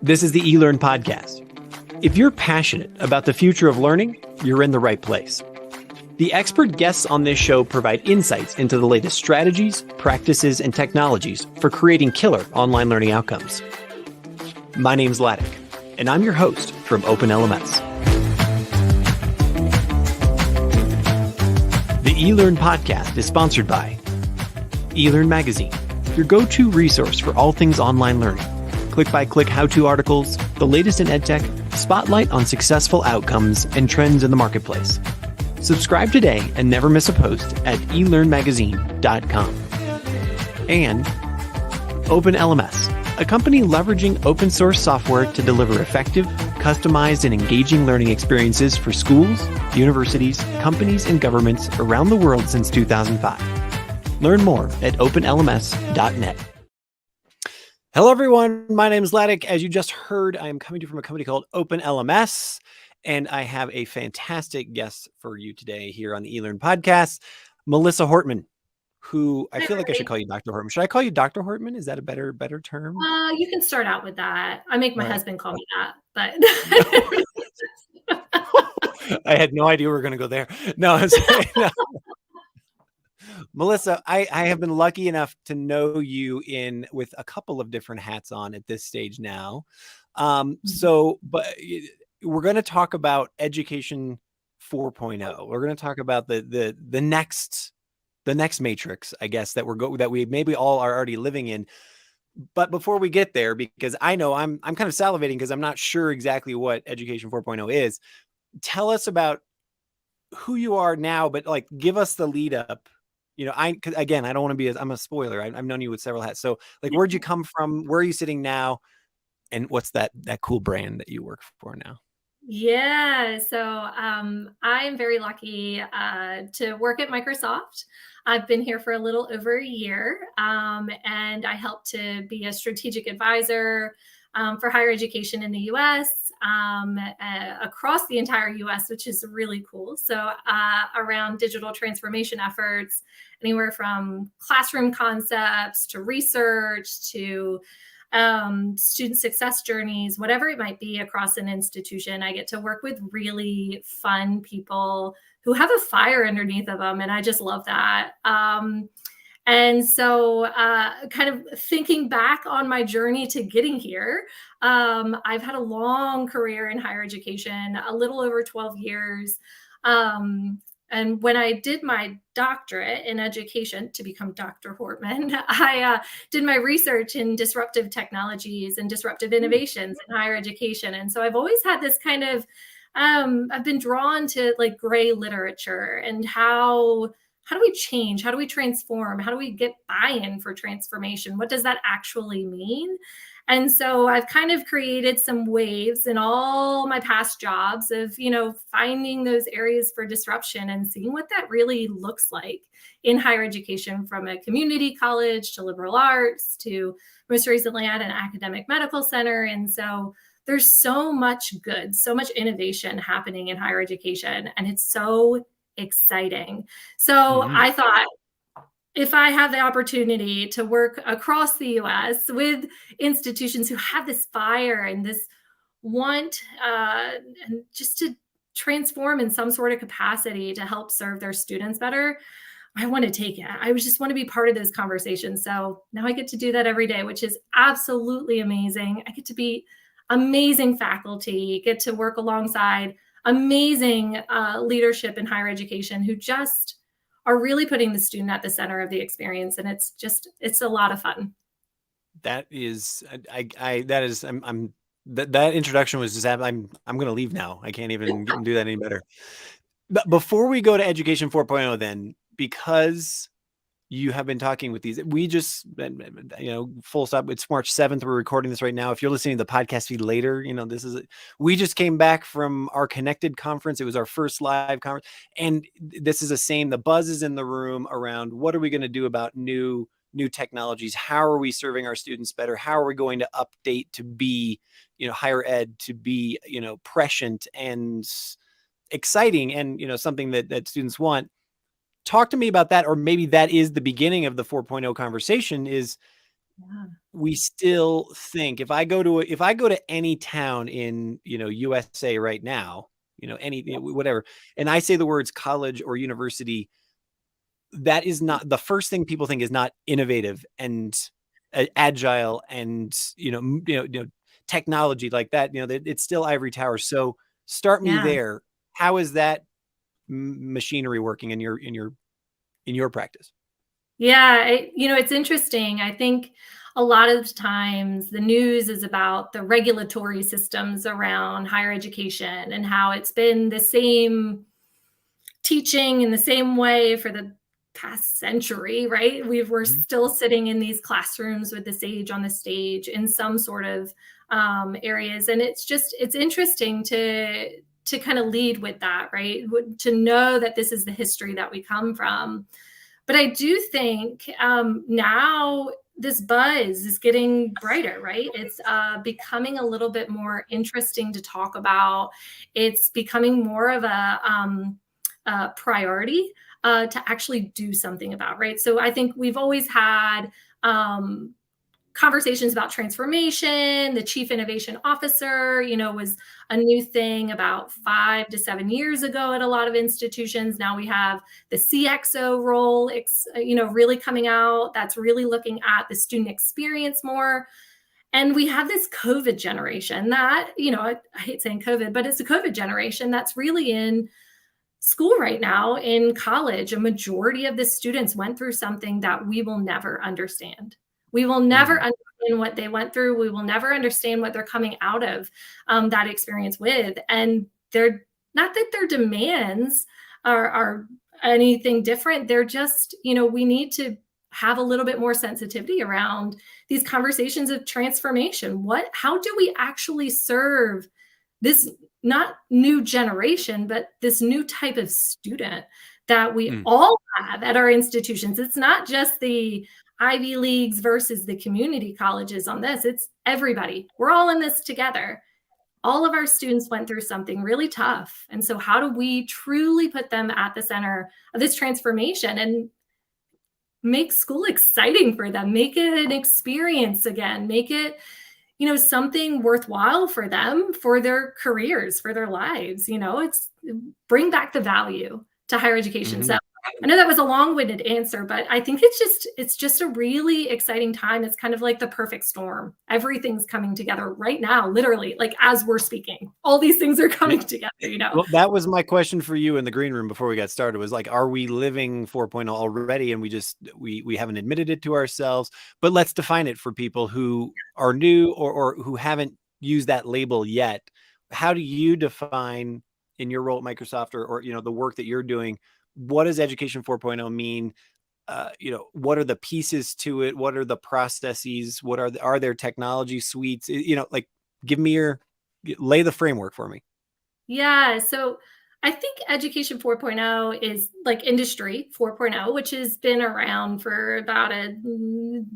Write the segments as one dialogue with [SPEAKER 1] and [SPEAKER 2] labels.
[SPEAKER 1] This is the eLearn podcast. If you're passionate about the future of learning, you're in the right place. The expert guests on this show provide insights into the latest strategies, practices, and technologies for creating killer online learning outcomes. My name's Ladek, and I'm your host from Open LMS. The eLearn podcast is sponsored by eLearn Magazine, your go-to resource for all things online learning. Click-by-click how-to articles, the latest in edtech, spotlight on successful outcomes and trends in the marketplace. Subscribe today and never miss a post at elearnmagazine.com. And Open LMS, a company leveraging open source software to deliver effective, customized, and engaging learning experiences for schools, universities, companies, and governments around the world since 2005. Learn more at openlms.net. Hello, everyone. My name is Ladek. As you just heard, I am coming to you from a company called Open LMS, and I have a fantastic guest for you today here on the eLearn podcast, Melissa Hortman, who I feel like I should call you Dr. Hortman. Should I call you Dr. Hortman? Is that a better term?
[SPEAKER 2] You can start out with that. I make my husband call me that, but
[SPEAKER 1] I had no idea we were going to go there. No, Melissa, I have been lucky enough to know you with a couple of different hats on at this stage now. But we're going to talk about Education 4.0. We're going to talk about the next matrix, I guess, that we maybe all are already living in. But before we get there, because I know I'm kind of salivating because I'm not sure exactly what Education 4.0 is. Tell us about who you are now, but like give us the lead up. You know, I don't want to be I'm a spoiler. I've known you with several hats. So like, where'd you come from? Where are you sitting now? And what's that cool brand that you work for now?
[SPEAKER 2] Yeah. So I'm very lucky to work at Microsoft. I've been here for a little over a year, and I help to be a strategic advisor for higher education in the U.S., across the entire U.S., which is really cool. So around digital transformation efforts, anywhere from classroom concepts to research to student success journeys, whatever it might be across an institution. I get to work with really fun people who have a fire underneath of them. And I just love that. And so kind of thinking back on my journey to getting here, I've had a long career in higher education, a little over 12 years. And when I did my doctorate in education to become Dr. Hortman, I did my research in disruptive technologies and disruptive innovations in higher education. And so I've always had this kind of, I've been drawn to like gray literature and how do we change? How do we transform? How do we get buy-in for transformation? What does that actually mean? And so I've kind of created some waves in all my past jobs of, finding those areas for disruption and seeing what that really looks like in higher education, from a community college to liberal arts to most recently at an academic medical center. And so there's so much good, so much innovation happening in higher education, and it's so exciting. So I thought, if I have the opportunity to work across the US with institutions who have this fire and this want and just to transform in some sort of capacity to help serve their students better, I want to take it. I just want to be part of those conversations. So now I get to do that every day, which is absolutely amazing. I get to be amazing faculty, get to work alongside amazing leadership in higher education who just are really putting the student at the center of the experience. And it's a lot of fun.
[SPEAKER 1] That is, that introduction was just, I'm going to leave now. I can't even do that any better. But before we go to Education 4.0 then, because you have been talking with these, we just, full stop. It's March 7th. We're recording this right now. If you're listening to the podcast feed later, we just came back from our Connected conference. It was our first live conference. And this is the buzz is in the room around what are we going to do about new technologies? How are we serving our students better? How are we going to update to be, higher ed, to be, prescient and exciting and, something that students want. Talk to me about that, or maybe that is the beginning of the 4.0 conversation, is
[SPEAKER 2] Yeah.
[SPEAKER 1] we still think if I go to any town in, USA right now, whatever, and I say the words college or university, that is not the first thing people think is not innovative and agile and technology like that. It's still ivory tower. So start me
[SPEAKER 2] Yeah.
[SPEAKER 1] there. How is that machinery working in your practice?
[SPEAKER 2] Yeah, it's interesting. I think a lot of times the news is about the regulatory systems around higher education and how it's been the same teaching in the same way for the past century, right? We're
[SPEAKER 1] Mhm.
[SPEAKER 2] still sitting in these classrooms with the sage on the stage in some sort of areas, and it's interesting to kind of lead with that, right? To know that this is the history that we come from. But I do think now this buzz is getting brighter, right? It's becoming a little bit more interesting to talk about. It's becoming more of a priority to actually do something about, right? So I think we've always had conversations about transformation. The chief innovation officer, was a new thing about 5 to 7 years ago at a lot of institutions. Now we have the CXO role, really coming out. That's really looking at the student experience more. And we have this COVID generation that, I hate saying COVID, but it's a COVID generation that's really in school right now in college. A majority of the students went through something that we will never understand. We will never
[SPEAKER 1] Mhm.
[SPEAKER 2] understand what they went through. We will never understand what they're coming out of that experience with. And they're not that their demands are anything different. They're just, we need to have a little bit more sensitivity around these conversations of transformation. How do we actually serve this not new generation, but this new type of student that we
[SPEAKER 1] Mm.
[SPEAKER 2] all have at our institutions? It's not just the Ivy Leagues versus the community colleges on this. It's everybody. We're all in this together. All of our students went through something really tough. And so, how do we truly put them at the center of this transformation and make school exciting for them? Make it an experience again. Make it something worthwhile for them, for their careers, for their lives. It's bring back the value to higher education. So
[SPEAKER 1] Mhm.
[SPEAKER 2] I know that was a long-winded answer, but I think it's just a really exciting time. It's kind of like the perfect storm. Everything's coming together right now, literally, like as we're speaking. All these things are
[SPEAKER 1] Yeah.
[SPEAKER 2] coming together.
[SPEAKER 1] Well, that was my question for you in the green room before we got started, was like, are we living 4.0 already? And we haven't admitted it to ourselves, but let's define it for people who are new or who haven't used that label yet. How do you define in your role at Microsoft or the work that you're doing? What does Education 4.0 mean? What are the pieces to it? What are the processes? Are there technology suites? Like give me lay the framework for me.
[SPEAKER 2] Yeah. So I think Education 4.0 is like Industry 4.0, which has been around for about a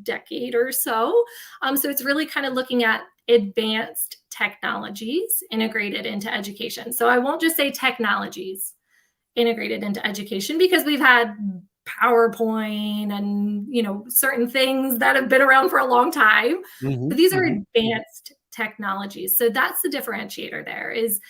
[SPEAKER 2] decade or so. So it's really kind of looking at advanced technologies integrated into education. So I won't just say technologies integrated into education because we've had PowerPoint and certain things that have been around for a long time. But
[SPEAKER 1] Mhm,
[SPEAKER 2] these are
[SPEAKER 1] mhm.
[SPEAKER 2] advanced technologies. So that's the differentiator there is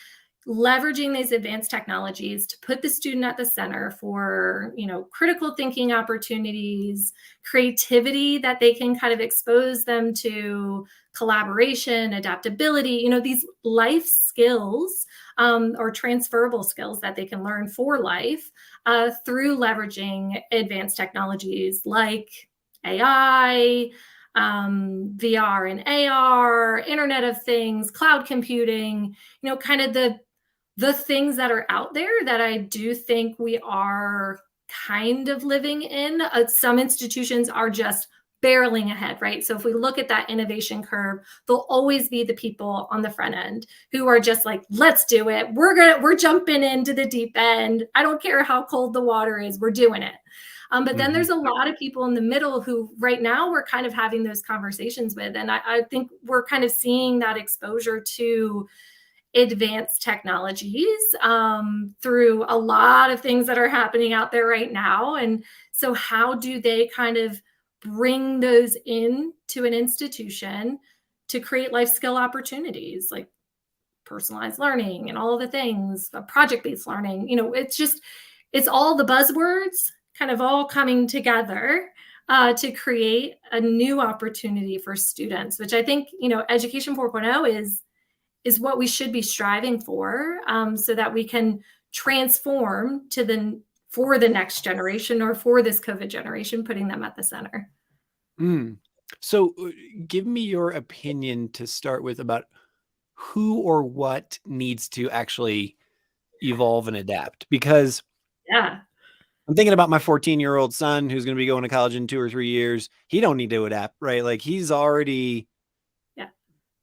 [SPEAKER 2] leveraging these advanced technologies to put the student at the center for critical thinking opportunities, creativity that they can kind of expose them to, collaboration, adaptability, these life skills or transferable skills that they can learn for life through leveraging advanced technologies like AI, VR and AR, Internet of Things, cloud computing, kind of the things that are out there that I do think we are kind of living in. Some institutions are just barreling ahead, right? So if we look at that innovation curve, there'll always be the people on the front end who are just like, let's do it. We're jumping into the deep end. I don't care how cold the water is, we're doing it. But then
[SPEAKER 1] Mhm.
[SPEAKER 2] there's a lot of people in the middle who right now we're kind of having those conversations with. And I think we're kind of seeing that exposure to advanced technologies through a lot of things that are happening out there right now. And so, how do they kind of bring those in to an institution to create life skill opportunities like personalized learning and all of the things, project-based learning. It's all the buzzwords kind of all coming together to create a new opportunity for students, which I think, Education 4.0 is what we should be striving for, so that we can transform for the next generation, or for this COVID generation, putting them at the center.
[SPEAKER 1] So give me your opinion to start with about who or what needs to actually evolve and adapt, because
[SPEAKER 2] Yeah.
[SPEAKER 1] I'm thinking about my 14-year-old son who's going to be going to college in 2 or 3 years. He don't need to adapt, right? Like he's already,
[SPEAKER 2] Yeah.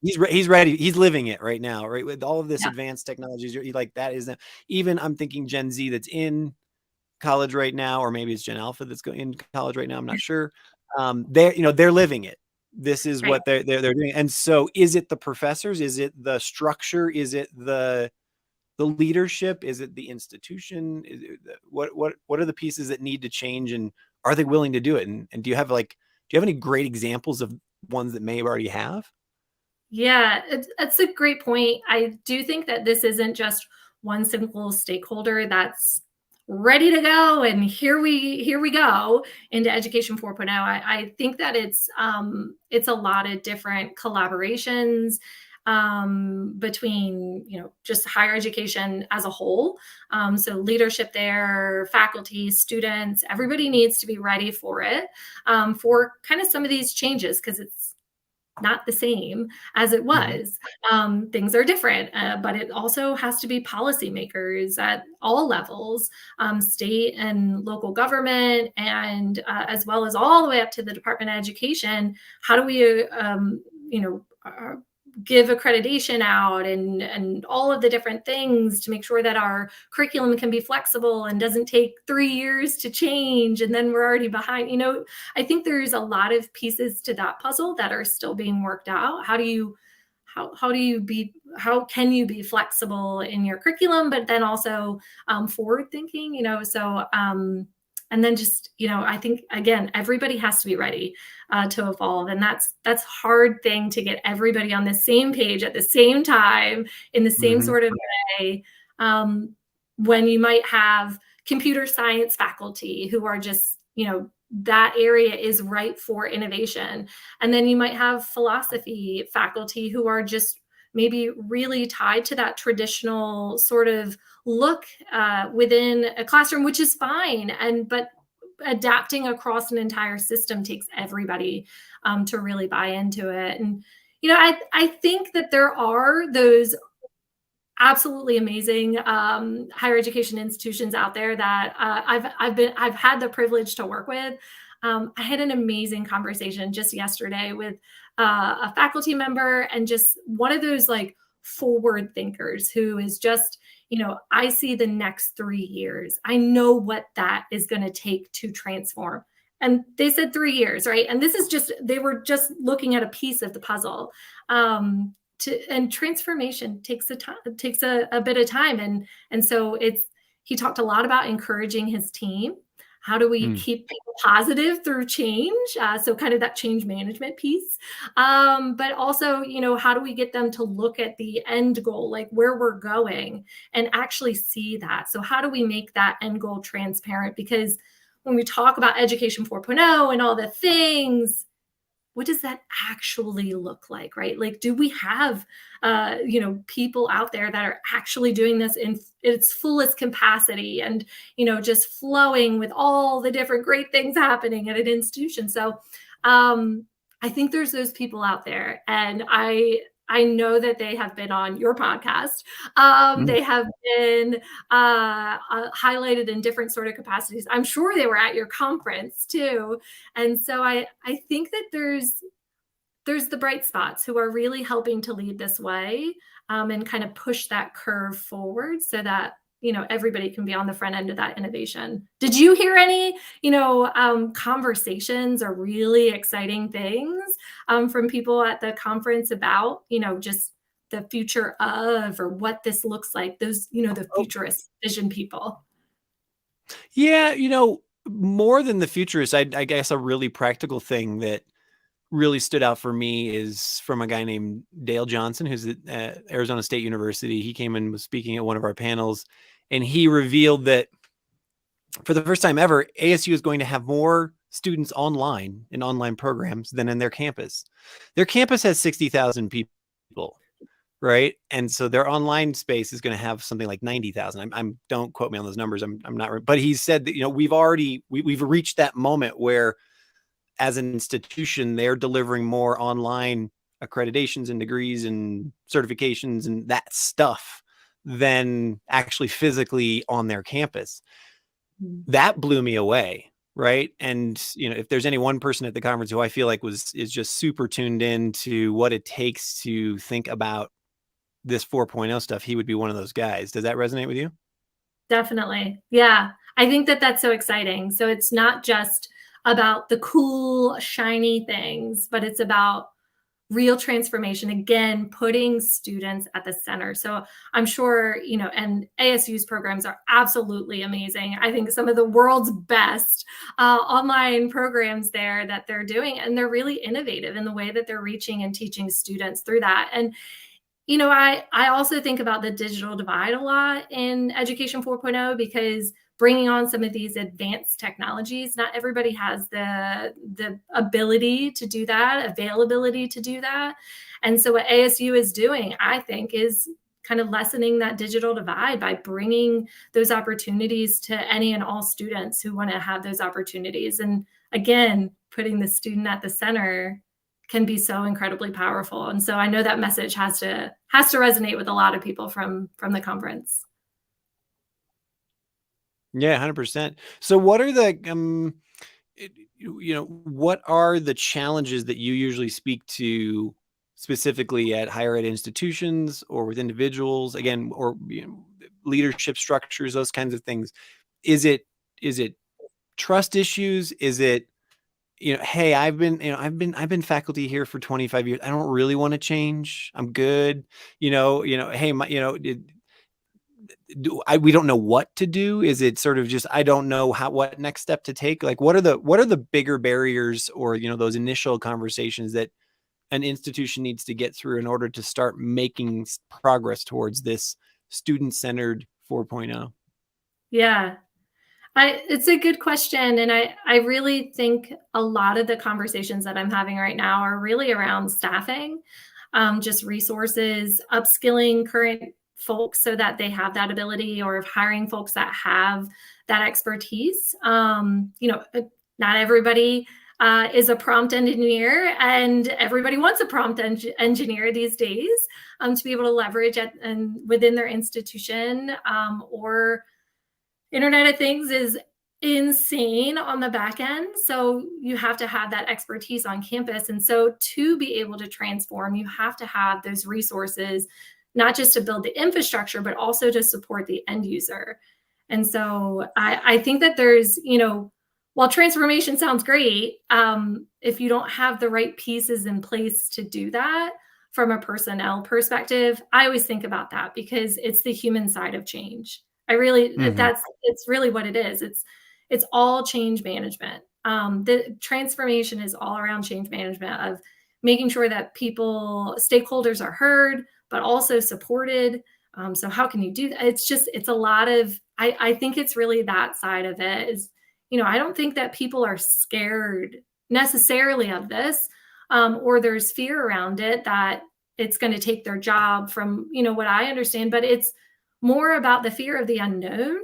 [SPEAKER 1] he's ready. He's living it right now, right? With all of this
[SPEAKER 2] Yeah.
[SPEAKER 1] advanced technologies, like that is even I'm thinking Gen Z that's in college right now, or maybe it's Gen Alpha that's going in college right now. I'm not sure. They're living it. This is
[SPEAKER 2] Right.
[SPEAKER 1] what they're doing. And so is it the professors? Is it the structure? Is it the leadership? Is it the institution? What are the pieces that need to change, and are they willing to do it? And do you have any great examples of ones that may already have?
[SPEAKER 2] Yeah, it's a great point. I do think that this isn't just one single stakeholder that's ready to go and here we go into Education 4.0. I think that it's a lot of different collaborations between just higher education as a whole. So leadership there, faculty, students, everybody needs to be ready for it, for kind of some of these changes, because it's not the same as it
[SPEAKER 1] Mhm.
[SPEAKER 2] was. Things are different, but it also has to be policymakers at all levels, state and local government, and as well as all the way up to the Department of Education. How do we, give accreditation out, and all of the different things to make sure that our curriculum can be flexible and doesn't take 3 years to change, and then we're already behind. I think there's a lot of pieces to that puzzle that are still being worked out. How can you be flexible in your curriculum, but then also forward thinking, and then just, I think, again, everybody has to be ready to evolve, and that's hard thing to get everybody on the same page at the same time in the same
[SPEAKER 1] Mhm.
[SPEAKER 2] sort of way, um, when you might have computer science faculty who are just, that area is ripe for innovation. And then you might have philosophy faculty who are just maybe really tied to that traditional sort of look within a classroom, which is fine. But adapting across an entire system takes everybody to really buy into it. And, I think that there are those absolutely amazing higher education institutions out there that I've had the privilege to work with. I had an amazing conversation just yesterday with a faculty member, and just one of those like forward thinkers who is just, I see the next 3 years. I know what that is going to take to transform. And they said 3 years, right? And they were just looking at a piece of the puzzle. And transformation takes a bit of time, and so he talked a lot about encouraging his team. How do we
[SPEAKER 1] Mm.
[SPEAKER 2] keep people positive through change? So kind of that change management piece, but also, how do we get them to look at the end goal, like where we're going, and actually see that? So how do we make that end goal transparent? Because when we talk about Education 4.0 and all the things, what does that actually look like, right? Like, do we have people out there that are actually doing this in its fullest capacity, and just flowing with all the different great things happening at an institution? So I think there's those people out there, and I know that they have been on your podcast.
[SPEAKER 1] Mm.
[SPEAKER 2] They have been highlighted in different sort of capacities. I'm sure they were at your conference too. And so I think that there's the bright spots who are really helping to lead this way, and kind of push that curve forward so that everybody can be on the front end of that innovation. Did you hear any conversations or really exciting things from people at the conference about just the future of, or what this looks like? Those the
[SPEAKER 1] Oh,
[SPEAKER 2] futurist vision people.
[SPEAKER 1] yeah. more than the futurist, I guess a really practical thing that really stood out for me is from a guy named Dale Johnson, who's at Arizona State University. He came and was speaking at one of our panels, and he revealed that for the first time ever, ASU is going to have more students online in online programs than in their campus. Their campus has 60,000 people, right? And so their online space is going to have something like 90,000. I'm don't quote me on those numbers. I'm not, but he said that, we've reached that moment where as an institution, they're delivering more online accreditations and degrees and certifications and that stuff than actually physically on their campus. That blew me away. Right. And, if there's any one person at the conference who I feel like is just super tuned in to what it takes to think about this 4.0 stuff, he would be one of those guys. Does that resonate with you?
[SPEAKER 2] Definitely. Yeah. I think that that's so exciting. So it's not just about the cool, shiny things, but it's about real transformation, again, putting students at the center. So I'm sure, and ASU's programs are absolutely amazing. I think some of the world's best online programs there that they're doing, and they're really innovative in the way that they're reaching and teaching students through that. And I also think about the digital divide a lot in Education 4.0 because bringing on some of these advanced technologies, not everybody has the ability to do that, availability to do that. And so what ASU is doing, I think, is kind of lessening that digital divide by bringing those opportunities to any and all students who want to have those opportunities. And again, putting the student at the center can be so incredibly powerful. And so I know that message has to resonate with a lot of people from the conference.
[SPEAKER 1] Yeah, 100%. So what are the what are the challenges that you usually speak to specifically at higher ed institutions or with individuals, again, or leadership structures, those kinds of things? Is it trust issues? Is it, hey, I've been faculty here for 25 years. I don't really want to change. I'm good. Hey, we don't know what to do. Is it sort of just, I don't know what next step to take? Like, what are the bigger barriers or, those initial conversations that an institution needs to get through in order to start making progress towards this student-centered 4.0?
[SPEAKER 2] Yeah. It's a good question. And I really think a lot of the conversations that I'm having right now are really around staffing, just resources, upskilling current folks so that they have that ability, or of hiring folks that have that expertise. Not everybody is a prompt engineer, and everybody wants a prompt engineer these days to be able to leverage and within their institution, or Internet of Things is insane on the back end. So you have to have that expertise on campus. And so to be able to transform, you have to have those resources, not just to build the infrastructure, but also to support the end user. And so I think that there's, while transformation sounds great, if you don't have the right pieces in place to do that from a personnel perspective, I always think about that because it's the human side of change. It's really what it is. It's all change management. The transformation is all around change management, of making sure that stakeholders are heard, but also supported. So how can you do that? It's a lot of, I think it's really that side of it is, I don't think that people are scared necessarily of this, or there's fear around it that it's going to take their job from, what I understand, but it's more about the fear of the unknown,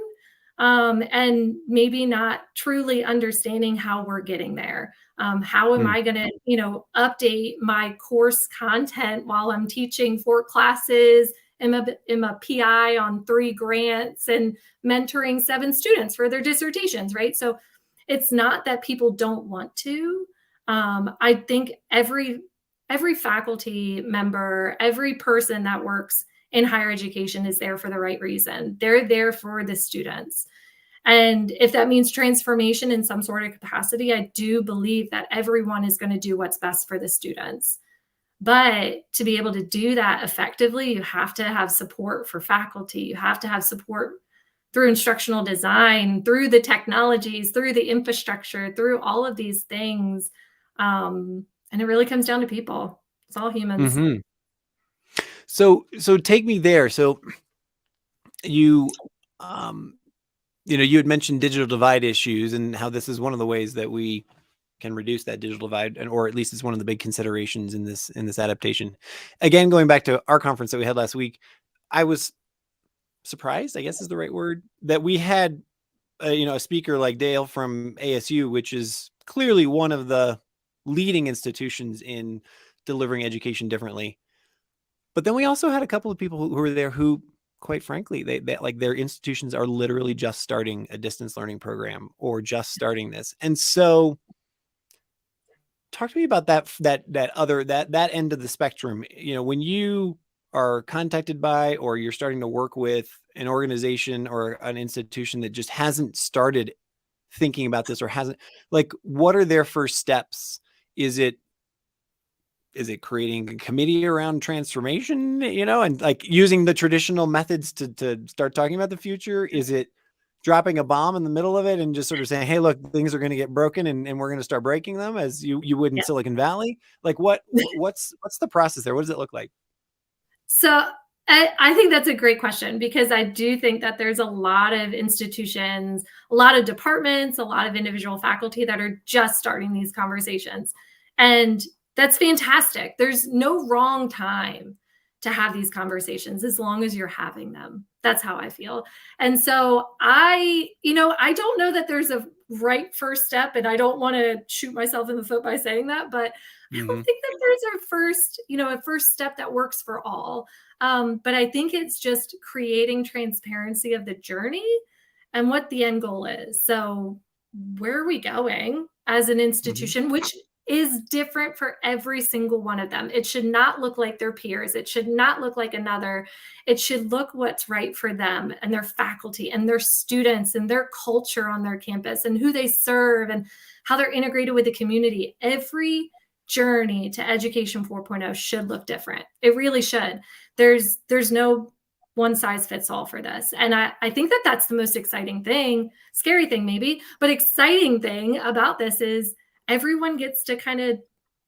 [SPEAKER 2] and maybe not truly understanding how we're getting there. How am I going to, update my course content while I'm teaching 4 classes, am a PI on 3 grants, and mentoring 7 students for their dissertations, right? So it's not that people don't want to. I think every faculty member, every person that works in higher education is there for the right reason. They're there for the students. And if that means transformation in some sort of capacity, I do believe that everyone is going to do what's best for the students. But to be able to do that effectively, you have to have support for faculty. You have to have support through instructional design, through the technologies, through the infrastructure, through all of these things. And it really comes down to people. It's all humans.
[SPEAKER 1] Mm-hmm. So take me there. So you, you had mentioned digital divide issues and how this is one of the ways that we can reduce that digital divide, or at least it's one of the big considerations in this adaptation. Again, going back to our conference that we had last week, I was surprised, I guess is the right word, that we had a speaker like Dale from ASU, which is clearly one of the leading institutions in delivering education differently. But then we also had a couple of people who were there who, quite frankly, they like their institutions are literally just starting a distance learning program or just starting this. And so talk to me about that end of the spectrum. When you are contacted by, or you're starting to work with an organization or an institution that just hasn't started thinking about this, or hasn't, like, what are their first steps? Is it creating a committee around transformation, and like using the traditional methods to start talking about the future? Is it dropping a bomb in the middle of it and just sort of saying, hey, look, things are going to get broken and we're going to start breaking them as you would in
[SPEAKER 2] Yeah.
[SPEAKER 1] Silicon Valley? Like what's the process there? What does it look like?
[SPEAKER 2] So I think that's a great question, because I do think that there's a lot of institutions, a lot of departments, a lot of individual faculty that are just starting these conversations. And that's fantastic. There's no wrong time to have these conversations as long as you're having them. That's how I feel. And so I don't know that there's a right first step, and I don't want to shoot myself in the foot by saying that, but I don't think that there's a first step that works for all. But I think it's just creating transparency of the journey and what the end goal is. So where are we going as an institution, which is different for every single one of them. It should not look like their peers. It should not look like another. It should look what's right for them and their faculty and their students and their culture on their campus and who they serve and how they're integrated with the community. Every journey to Education 4.0 should look different. It really should. There's no one size fits all for this. And I think that that's the most exciting thing, scary thing maybe, but exciting thing about this is everyone gets to kind of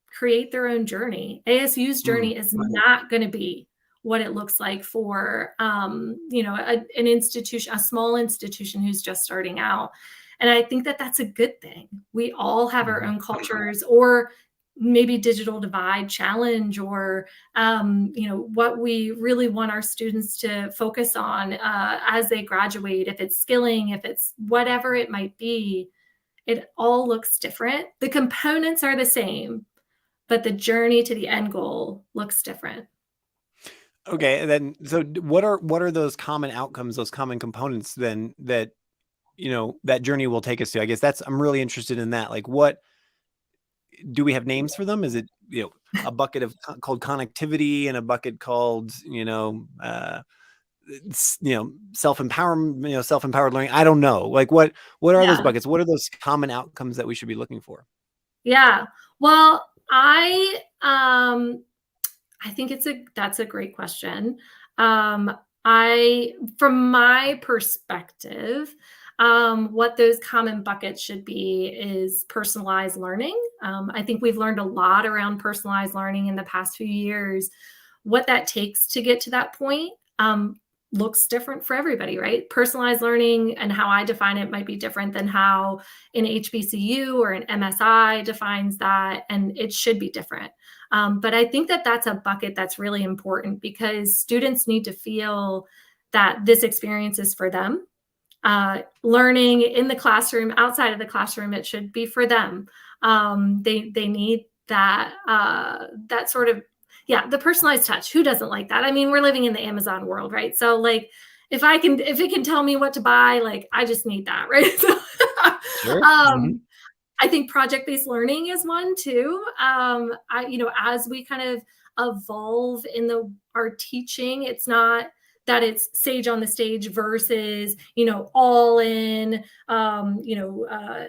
[SPEAKER 2] create their own journey. ASU's journey is not going to be what it looks like for, an institution, a small institution who's just starting out. And I think that that's a good thing. We all have our own cultures, or maybe digital divide challenge, or what we really want our students to focus on as they graduate. If it's skilling, if it's whatever it might be, it all looks different. The components are the same, but the journey to the end goal looks different.
[SPEAKER 1] Okay, and then so what are those common outcomes, those common components then that that journey will take us to? I guess I'm really interested in that. Like, what do we have names for them? Is it a bucket called connectivity and a bucket called self-empowerment, self-empowered learning? I don't know. Like what are those buckets? What are those common outcomes that we should be looking for?
[SPEAKER 2] Yeah. Well, I think that's a great question. From my perspective, what those common buckets should be is personalized learning. I think we've learned a lot around personalized learning in the past few years. What that takes to get to that point looks different for everybody, right? Personalized learning and how I define it might be different than how an HBCU or an MSI defines that, and it should be different. But I think that that's a bucket that's really important, because students need to feel that this experience is for them. Learning in the classroom, outside of the classroom, it should be for them. They need that sort of, the personalized touch. Who doesn't like that? I mean, we're living in the Amazon world, right? So like, if it can tell me what to buy, like, I just need that, right? So,
[SPEAKER 1] Sure.
[SPEAKER 2] I think project-based learning is one too. As we kind of evolve in our teaching, it's not that it's sage on the stage versus, all in,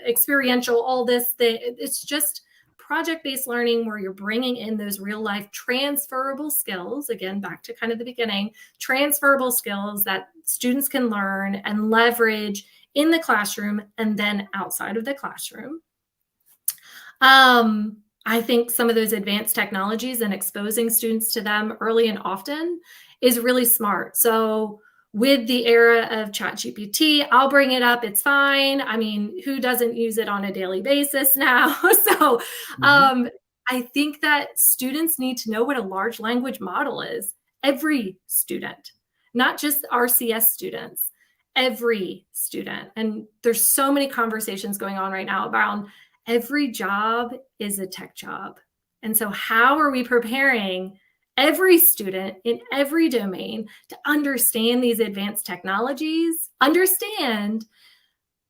[SPEAKER 2] experiential, all this thing. It's just project-based learning where you're bringing in those real life transferable skills, again, back to kind of the beginning, transferable skills that students can learn and leverage in the classroom and then outside of the classroom. I think some of those advanced technologies and exposing students to them early and often is really smart. So with the era of ChatGPT, I'll bring it up. It's fine. I mean, who doesn't use it on a daily basis now? So I think that students need to know what a large language model is. Every student, not just RCS students, every student. And there's so many conversations going on right now around every job is a tech job. And so how are we preparing every student in every domain to understand these advanced technologies, understand,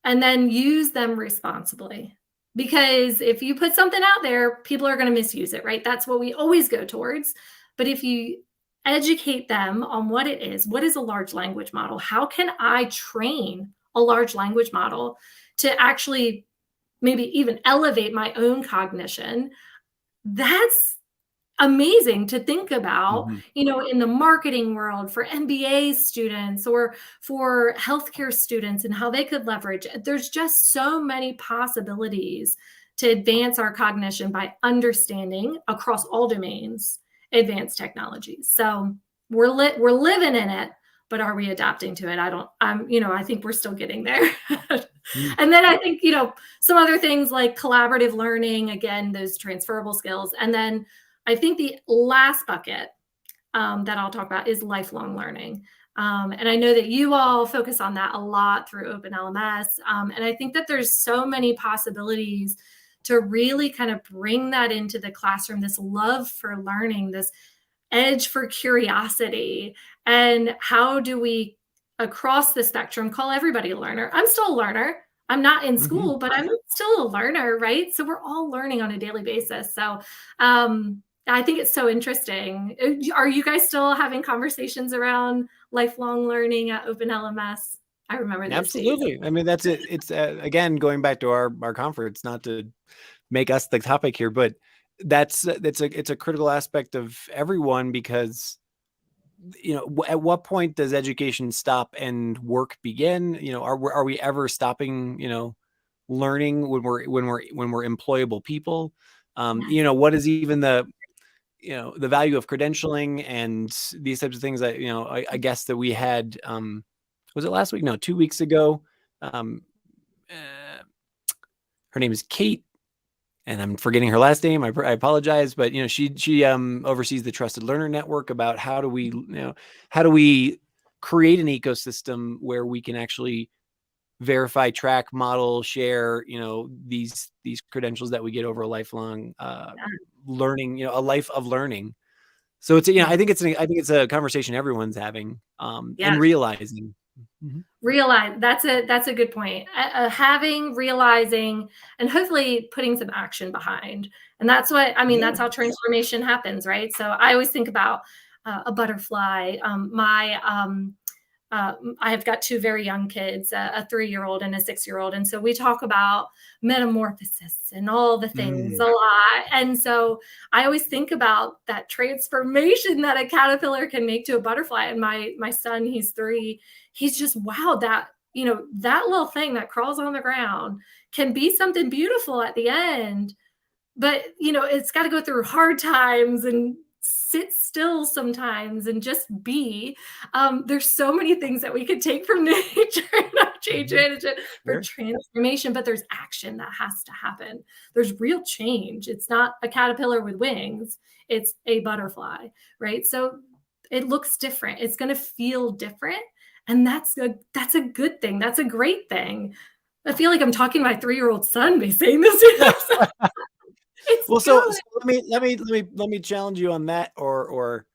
[SPEAKER 2] and then use them responsibly? Because if you put something out there, people are going to misuse it, right? That's what we always go towards. But if you educate them on what it is, what is a large language model? How can I train a large language model to actually maybe even elevate my own cognition? That's amazing to think about, in the marketing world for MBA students or for healthcare students and how they could leverage. There's just so many possibilities to advance our cognition by understanding across all domains advanced technologies. So we're living in it, but are we adapting to it? I think we're still getting there. And then I think, some other things like collaborative learning, again, those transferable skills. And then I think the last bucket that I'll talk about is lifelong learning. And I know that you all focus on that a lot through Open LMS. And I think that there's so many possibilities to really kind of bring that into the classroom, this love for learning, this edge for curiosity. And how do we, across the spectrum, call everybody a learner? I'm still a learner. I'm not in school, but I'm still a learner, right? So we're all learning on a daily basis. So I think it's so interesting. Are you guys still having conversations around lifelong learning at Open LMS? I remember those
[SPEAKER 1] Absolutely.
[SPEAKER 2] days.
[SPEAKER 1] I mean, that's it. It's again, going back to our conference, not to make us the topic here, but it's a critical aspect of everyone, because at what point does education stop and work begin? Are we ever stopping learning when we're employable people? What is even the value of credentialing and these types of things that I guess that we had was it last week? No, 2 weeks ago. Her name is Kate, and I'm forgetting her last name. I apologize, but she oversees the Trusted Learner Network about how do we create an ecosystem where we can actually verify, track, model, share, these credentials that we get over a lifelong learning, a life of learning. So it's I think it's a conversation everyone's having and realizing.
[SPEAKER 2] Realize that's a good point. Realizing, and hopefully putting some action behind. And that's that's how transformation happens, right? So I always think about a butterfly. I have got two very young kids, a 3-year-old and a 6-year-old. And so we talk about metamorphosis and all the things a lot. And so I always think about that transformation that a caterpillar can make to a butterfly. And my son, he's 3, he's just, wow, that little thing that crawls on the ground can be something beautiful at the end. But, it's got to go through hard times and sit still sometimes and just be. There's so many things that we could take from nature and change management for transformation, but there's action that has to happen. There's real change. It's not a caterpillar with wings. It's a butterfly, right? So it looks different. It's going to feel different. And that's a good thing. That's a great thing. I feel like I'm talking to my 3-year-old son by saying this.
[SPEAKER 1] Well, so let me challenge you on that, or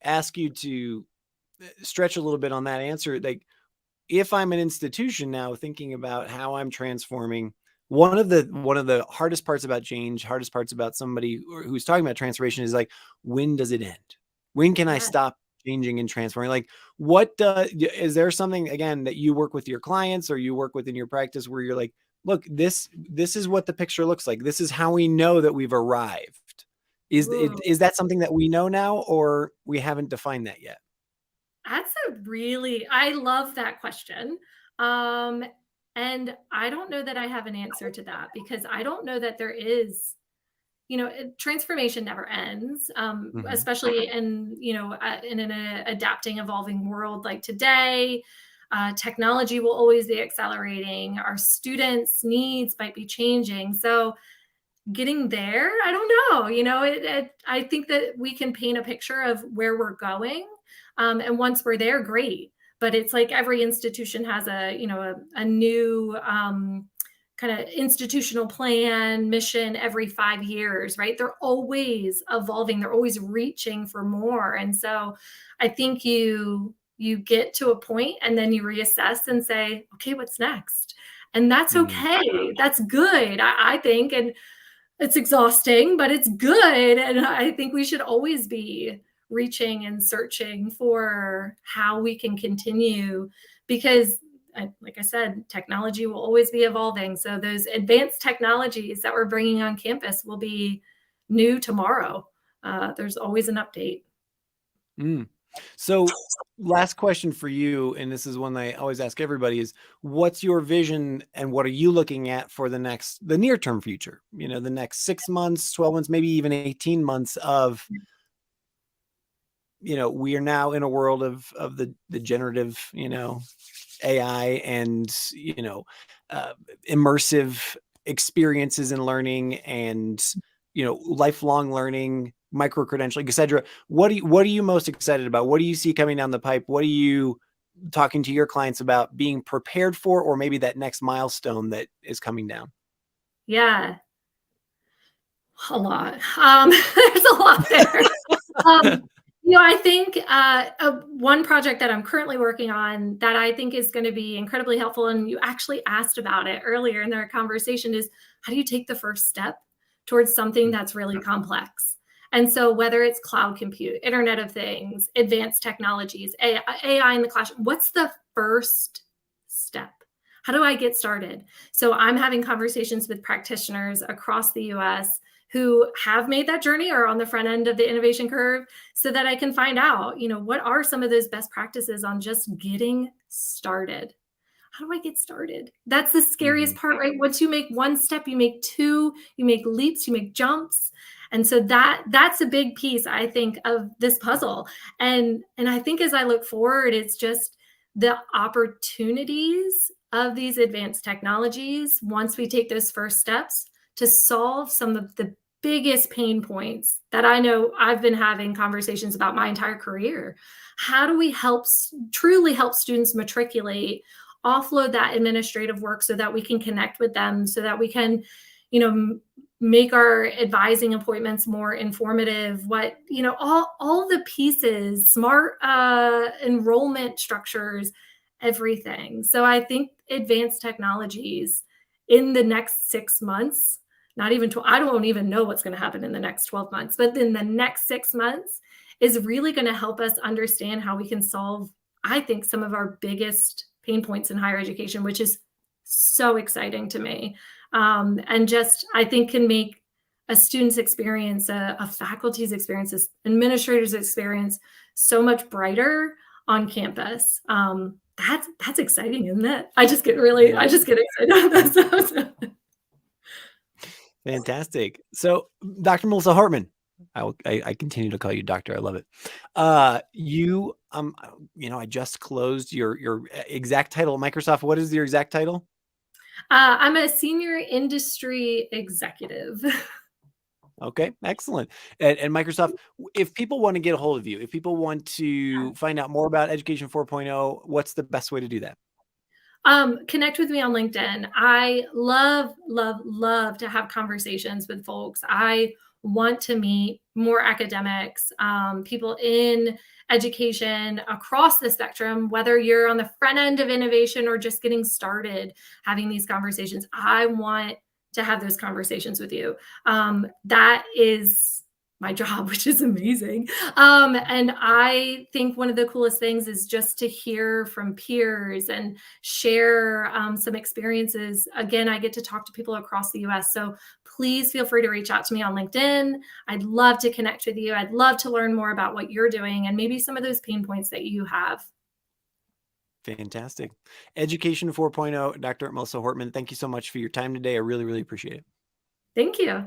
[SPEAKER 1] ask you to stretch a little bit on that answer. Like, if I'm an institution now thinking about how I'm transforming, one of the hardest parts about change, hardest parts about somebody who's talking about transformation is like, when does it end? When can I stop changing and transforming? Like, is there something, again, that you work with your clients or you work within your practice where you're like, look, this is what the picture looks like. This is how we know that we've arrived.
[SPEAKER 2] Ooh,
[SPEAKER 1] Is that something that we know now, or we haven't defined that yet?
[SPEAKER 2] that's I love that question. Um, and I don't know that I have an answer to that because I don't know that there is, transformation never ends,
[SPEAKER 1] Hmm.
[SPEAKER 2] especially in, in an adapting, evolving world like today. Technology will always be accelerating. Our students' needs might be changing. So getting there, I don't know. I think that we can paint a picture of where we're going, and once we're there, great. But it's like every institution has a new kind of institutional plan mission every 5 years, right? They're always evolving. They're always reaching for more, and so I think you get to a point and then you reassess and say, okay, what's next? And that's
[SPEAKER 1] Mm.
[SPEAKER 2] okay. That's good, I think. And it's exhausting, but it's good. And I think we should always be reaching and searching for how we can continue because, like I said, technology will always be evolving. So those advanced technologies that we're bringing on campus will be new tomorrow. There's always an update.
[SPEAKER 1] Mm. So last question for you, and this is one I always ask everybody, is what's your vision and what are you looking at for the near term future? The next 6 months, 12 months, maybe even 18 months of, we are now in a world of the generative, AI and, immersive experiences in learning and, lifelong learning, micro credentialing, etc. What are you most excited about? What do you see coming down the pipe? What are you talking to your clients about being prepared for, or maybe that next milestone that is coming down?
[SPEAKER 2] Yeah, a lot. There's a lot there. Um, I think one project that I'm currently working on that I think is going to be incredibly helpful, and you actually asked about it earlier in our conversation, is how do you take the first step towards something that's really complex? And so, whether it's cloud compute, Internet of Things, advanced technologies, AI in the classroom, what's the first step? How do I get started? So, I'm having conversations with practitioners across the US who have made that journey or on the front end of the innovation curve so that I can find out, what are some of those best practices on just getting started? How do I get started? That's the scariest
[SPEAKER 1] Mhm.
[SPEAKER 2] part, right? Once you make one step, you make two, you make leaps, you make jumps. And so that's a big piece, I think, of this puzzle. And I think as I look forward, it's just the opportunities of these advanced technologies once we take those first steps to solve some of the biggest pain points that I know I've been having conversations about my entire career. How do we truly help students matriculate, offload that administrative work so that we can connect with them, so that we can, make our advising appointments more informative? What, all the pieces, smart enrollment structures, everything. So I think advanced technologies in the next 6 months, not even I don't even know what's going to happen in the next 12 months, but in the next 6 months is really going to help us understand how we can solve, I think, some of our biggest pain points in higher education, which is so exciting to me. And just, I think, can make a student's experience, a faculty's experience, administrators' experience so much brighter on campus. That's exciting, isn't it? I
[SPEAKER 1] Yeah.
[SPEAKER 2] just get excited about that stuff.
[SPEAKER 1] Fantastic. So, Dr. Melissa Hortman, I continue to call you doctor. I love it. I just closed your exact title at Microsoft. What is your exact title?
[SPEAKER 2] I'm a senior industry executive.
[SPEAKER 1] Okay, excellent. And Microsoft, if people want to get a hold of you, if people want to find out more about Education 4.0, what's the best way to do that?
[SPEAKER 2] Connect with me on LinkedIn. I love, love, love to have conversations with folks. I want to meet more academics, people in education across the spectrum, whether you're on the front end of innovation or just getting started having these conversations. I want to have those conversations with you. That is my job, which is amazing. And I think one of the coolest things is just to hear from peers and share some experiences. Again, I get to talk to people across the US. So please feel free to reach out to me on LinkedIn. I'd love to connect with you. I'd love to learn more about what you're doing and maybe some of those pain points that you have.
[SPEAKER 1] Fantastic. Education 4.0, Dr. Melissa Hortman, thank you so much for your time today. I really, really appreciate it.
[SPEAKER 2] Thank you.